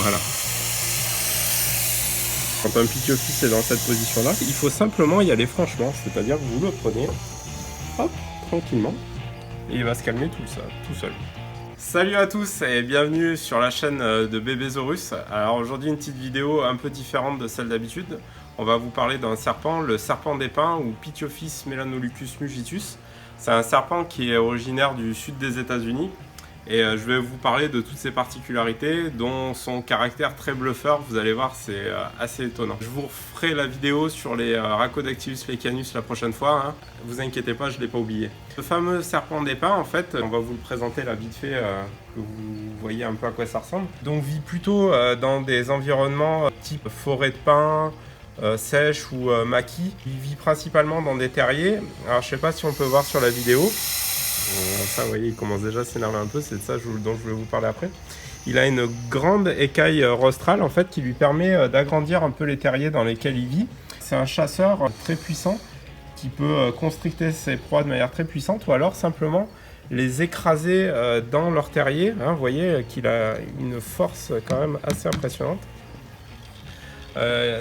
Voilà. Quand un Pituophis est dans cette position-là, il faut simplement y aller franchement, c'est-à-dire que vous le prenez, hop, tranquillement, et il va se calmer tout seul. Salut à tous et bienvenue sur la chaîne de Bébésaurus. Alors aujourd'hui une petite vidéo un peu différente de celle d'habitude. On va vous parler d'un serpent, le serpent des pins ou Pituophis melanoleucus mugitus. C'est un serpent qui est originaire du sud des États-Unis. Et je vais vous parler de toutes ses particularités, dont son caractère très bluffeur. Vous allez voir, c'est assez étonnant. Je vous referai la vidéo sur les Rhacodactylus lecanus la prochaine fois. Hein. Vous inquiétez pas, je ne l'ai pas oublié. Le fameux serpent des pins, en fait, on va vous le présenter là vite fait, que vous voyez un peu à quoi ça ressemble. Donc vit plutôt dans des environnements type forêt de pins, sèche ou maquis. Il vit principalement dans des terriers. Alors je sais pas si on peut voir sur la vidéo. Ça, vous voyez, il commence déjà à s'énerver un peu, c'est de ça dont je vais vous parler après. Il a une grande écaille rostrale en fait qui lui permet d'agrandir un peu les terriers dans lesquels il vit. C'est un chasseur très puissant qui peut constricter ses proies de manière très puissante ou alors simplement les écraser dans leur terrier. Hein, vous voyez qu'il a une force quand même assez impressionnante.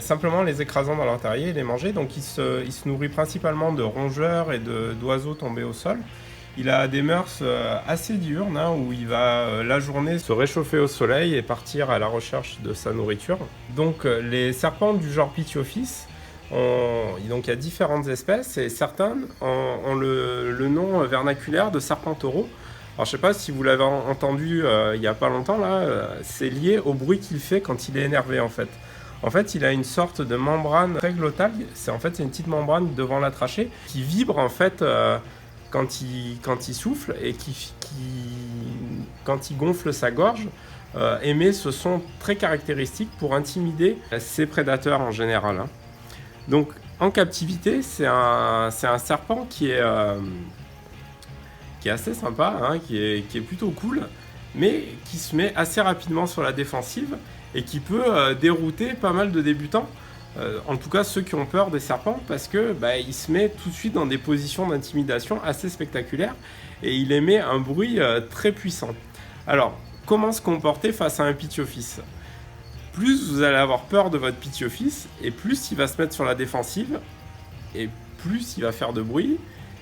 Simplement les écrasant dans leur terrier et les manger. Donc il se nourrit principalement de rongeurs et d'oiseaux tombés au sol. Il a des mœurs assez diurnes, hein, où il va la journée se réchauffer au soleil et partir à la recherche de sa nourriture. Donc les serpents du genre Pituophis, donc il y a différentes espèces et certains ont le nom vernaculaire de serpent taureau. Alors je sais pas si vous l'avez entendu il n'y a pas longtemps, là, c'est lié au bruit qu'il fait quand il est énervé en fait. En fait, il a une sorte de membrane très glottale, c'est une petite membrane devant la trachée qui vibre en fait quand il souffle et quand il gonfle sa gorge, émet ce son très caractéristique pour intimider ses prédateurs en général. Hein. Donc en captivité, c'est un serpent qui est assez sympa, hein, qui est plutôt cool, mais qui se met assez rapidement sur la défensive et qui peut dérouter pas mal de débutants. En tout cas ceux qui ont peur des serpents, parce que il se met tout de suite dans des positions d'intimidation assez spectaculaires et il émet un bruit très puissant. Alors, comment se comporter face à un Pituophis ? Plus vous allez avoir peur de votre Pituophis et plus il va se mettre sur la défensive et plus il va faire de bruit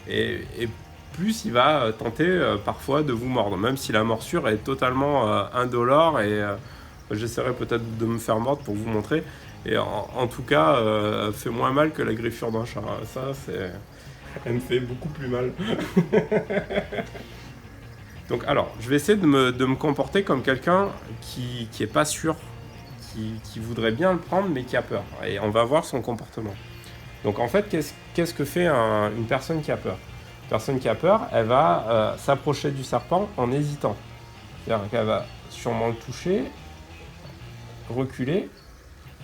et plus il va tenter parfois de vous mordre, même si la morsure est totalement indolore et j'essaierai peut-être de me faire mordre pour vous montrer. Et en tout cas, fait moins mal que la griffure d'un chat. Ça, elle me fait beaucoup plus mal. Donc, alors, je vais essayer de me comporter comme quelqu'un qui est pas sûr, qui voudrait bien le prendre, mais qui a peur. Et on va voir son comportement. Donc, en fait, qu'est-ce que fait une personne qui a peur ? Une personne qui a peur, elle va s'approcher du serpent en hésitant. C'est-à-dire qu'elle va sûrement le toucher, reculer,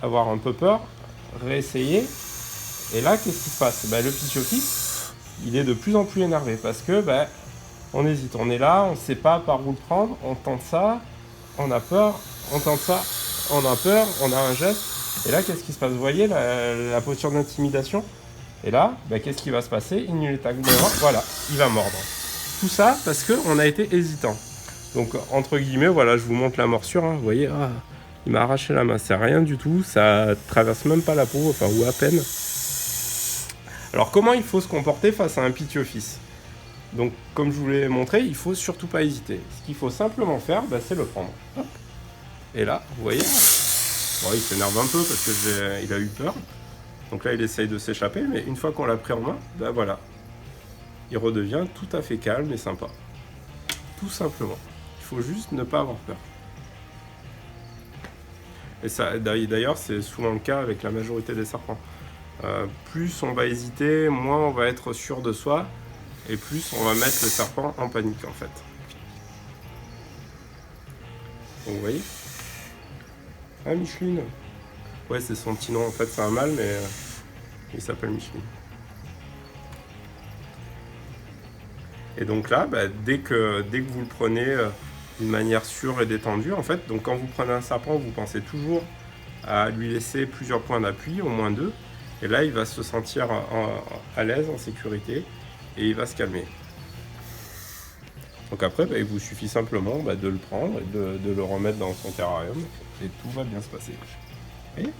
avoir un peu peur, réessayer, et là qu'est-ce qui se passe ? Le Pituophis, il est de plus en plus énervé parce que on hésite, on est là, on ne sait pas par où le prendre, on tente ça, on a peur, on tente ça, on a peur, on a un geste, et là qu'est-ce qui se passe ? Vous voyez la posture d'intimidation ? Et là, qu'est-ce qui va se passer ? Voilà, il va mordre. Tout ça parce qu'on a été hésitant. Donc entre guillemets, voilà, je vous montre la morsure, hein, vous voyez, il m'a arraché la main, c'est rien du tout, ça traverse même pas la peau, ou à peine. Alors comment il faut se comporter face à un Pituophis ? Donc comme je vous l'ai montré, il faut surtout pas hésiter. Ce qu'il faut simplement faire, c'est le prendre. Hop. Et là, vous voyez, il s'énerve un peu parce qu'il a eu peur. Donc là, il essaye de s'échapper, mais une fois qu'on l'a pris en main, voilà. Il redevient tout à fait calme et sympa. Tout simplement. Il faut juste ne pas avoir peur. Et ça, d'ailleurs, c'est souvent le cas avec la majorité des serpents. Plus on va hésiter, moins on va être sûr de soi, et plus on va mettre le serpent en panique, en fait. Donc, vous voyez ? Ah, Micheline. Ouais, c'est son petit nom, en fait, c'est un mâle, mais il s'appelle Micheline. Et donc là, dès que vous le prenez d'une manière sûre et détendue, en fait, donc quand vous prenez un serpent, vous pensez toujours à lui laisser plusieurs points d'appui, au moins 2, et là, il va se sentir à l'aise, en sécurité, et il va se calmer. Donc après, il vous suffit simplement de le prendre et de le remettre dans son terrarium et tout va bien se passer. Vous voyez ?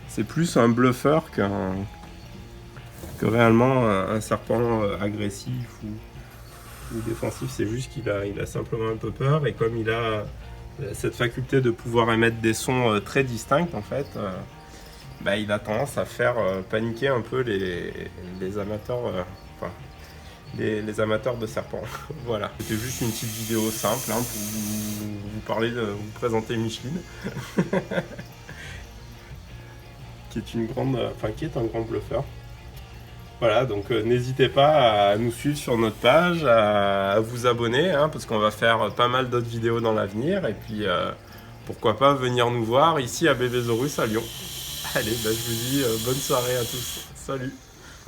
C'est plus un bluffeur que réellement un serpent agressif ou défensif. C'est juste qu'il a simplement un peu peur, et comme il a cette faculté de pouvoir émettre des sons très distincts, en fait, il a tendance à faire paniquer un peu les amateurs, les amateurs de serpents. Voilà. C'était juste une petite vidéo simple pour vous parler, vous présenter Micheline. qui est un grand bluffeur. Voilà, donc n'hésitez pas à nous suivre sur notre page, à vous abonner, parce qu'on va faire pas mal d'autres vidéos dans l'avenir, et puis pourquoi pas venir nous voir ici à Bébésaurus à Lyon. Allez, je vous dis bonne soirée à tous. Salut!